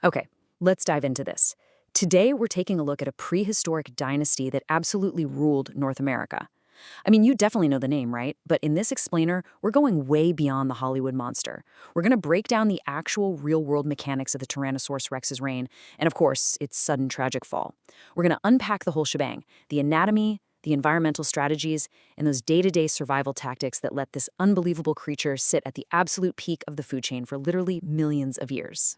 Okay, let's dive into this. Today, we're taking a look at a prehistoric dynasty that absolutely ruled North America. I mean, you definitely know the name, right? But in this explainer, we're going way beyond the Hollywood monster. We're going to break down the actual real-world mechanics of the Tyrannosaurus Rex's reign, and of course, its sudden tragic fall. We're going to unpack the whole shebang, the anatomy, the environmental strategies, and those day-to-day survival tactics that let this unbelievable creature sit at the absolute peak of the food chain for literally millions of years.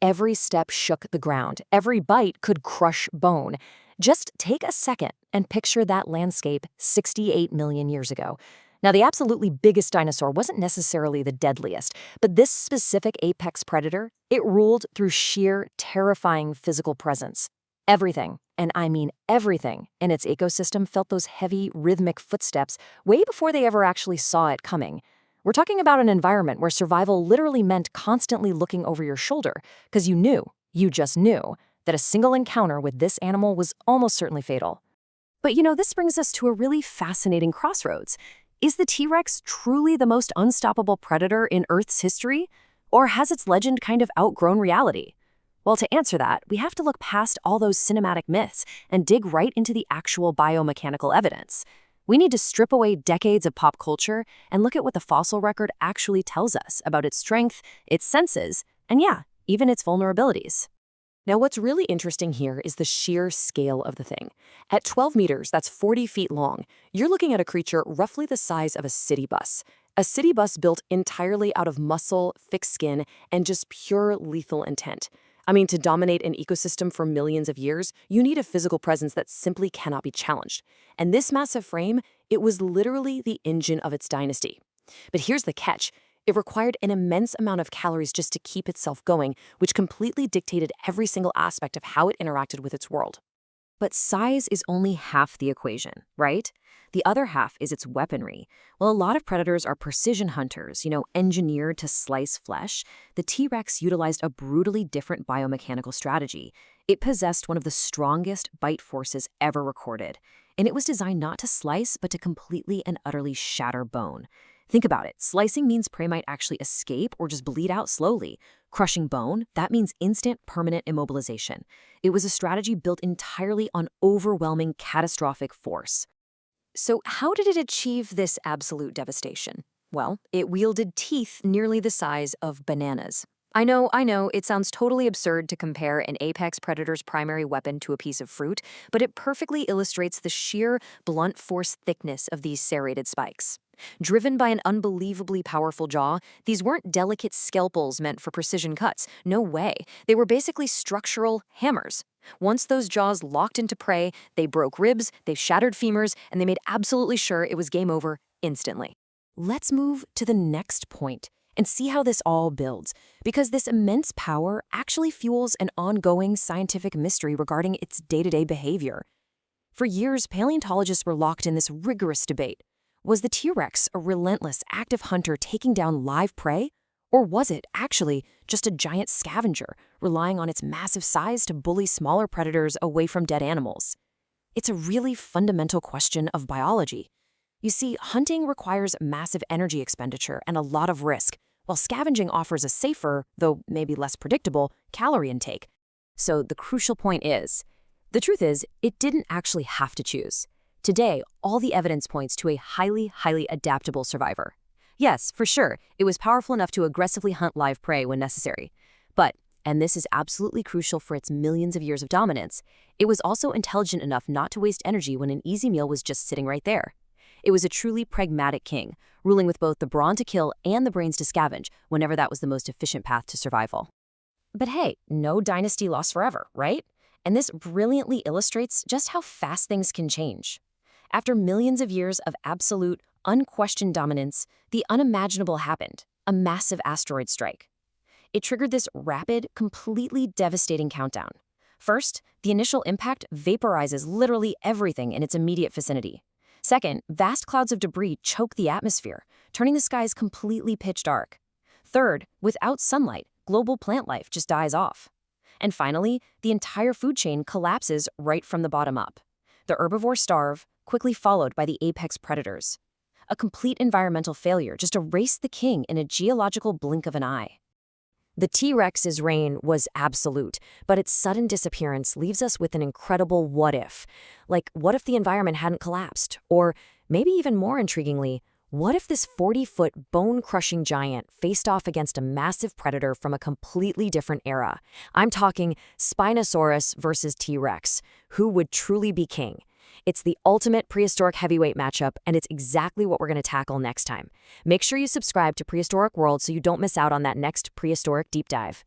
Every step shook the ground. Every bite could crush bone. Just take a second and picture that landscape 68 million years ago. Now, the absolutely biggest dinosaur wasn't necessarily the deadliest, but this specific apex predator, it ruled through sheer, terrifying physical presence. Everything, and I mean everything, in its ecosystem felt those heavy, rhythmic footsteps way before they ever actually saw it coming. We're talking about an environment where survival literally meant constantly looking over your shoulder, because you just knew, that a single encounter with this animal was almost certainly fatal. But this brings us to a really fascinating crossroads. Is the T-Rex truly the most unstoppable predator in Earth's history? Or has its legend kind of outgrown reality? Well, to answer that, we have to look past all those cinematic myths and dig right into the actual biomechanical evidence. We need to strip away decades of pop culture and look at what the fossil record actually tells us about its strength, its senses, and even its vulnerabilities. Now, what's really interesting here is the sheer scale of the thing. At 12 meters, that's 40 feet long, you're looking at a creature roughly the size of a city bus. A city bus built entirely out of muscle, thick skin, and just pure lethal intent. I mean, to dominate an ecosystem for millions of years, you need a physical presence that simply cannot be challenged. And this massive frame, it was literally the engine of its dynasty. But here's the catch. It required an immense amount of calories just to keep itself going, which completely dictated every single aspect of how it interacted with its world. But size is only half the equation, right? The other half is its weaponry. While a lot of predators are precision hunters, engineered to slice flesh, the T-Rex utilized a brutally different biomechanical strategy. It possessed one of the strongest bite forces ever recorded, and it was designed not to slice, but to completely and utterly shatter bone. Think about it. Slicing means prey might actually escape or just bleed out slowly. Crushing bone, that means instant, permanent immobilization. It was a strategy built entirely on overwhelming, catastrophic force. So how did it achieve this absolute devastation? Well, it wielded teeth nearly the size of bananas. I know, it sounds totally absurd to compare an apex predator's primary weapon to a piece of fruit, but it perfectly illustrates the sheer, blunt force thickness of these serrated spikes. Driven by an unbelievably powerful jaw, these weren't delicate scalpels meant for precision cuts. No way. They were basically structural hammers. Once those jaws locked into prey, they broke ribs, they shattered femurs, and they made absolutely sure it was game over instantly. Let's move to the next point and see how this all builds, because this immense power actually fuels an ongoing scientific mystery regarding its day-to-day behavior. For years, paleontologists were locked in this rigorous debate. Was the T-Rex a relentless, active hunter taking down live prey? Or was it actually just a giant scavenger, relying on its massive size to bully smaller predators away from dead animals? It's a really fundamental question of biology. You see, hunting requires massive energy expenditure and a lot of risk, while scavenging offers a safer, though maybe less predictable, calorie intake. So the crucial point is, the truth is, it didn't actually have to choose. Today, all the evidence points to a highly, highly adaptable survivor. Yes, for sure, it was powerful enough to aggressively hunt live prey when necessary. But, and this is absolutely crucial for its millions of years of dominance, it was also intelligent enough not to waste energy when an easy meal was just sitting right there. It was a truly pragmatic king, ruling with both the brawn to kill and the brains to scavenge whenever that was the most efficient path to survival. But hey, no dynasty lasts forever, right? And this brilliantly illustrates just how fast things can change. After millions of years of absolute, unquestioned dominance, the unimaginable happened, a massive asteroid strike. It triggered this rapid, completely devastating countdown. First, the initial impact vaporizes literally everything in its immediate vicinity. Second, vast clouds of debris choke the atmosphere, turning the skies completely pitch dark. Third, without sunlight, global plant life just dies off. And finally, the entire food chain collapses right from the bottom up. The herbivores starve, quickly followed by the apex predators. A complete environmental failure just erased the king in a geological blink of an eye. The T-Rex's reign was absolute, but its sudden disappearance leaves us with an incredible what if. Like, what if the environment hadn't collapsed? Or maybe even more intriguingly, what if this 40-foot bone-crushing giant faced off against a massive predator from a completely different era? I'm talking Spinosaurus versus T-Rex. Who would truly be king? It's the ultimate prehistoric heavyweight matchup, and it's exactly what we're going to tackle next time. Make sure you subscribe to Prehistoric World so you don't miss out on that next prehistoric deep dive.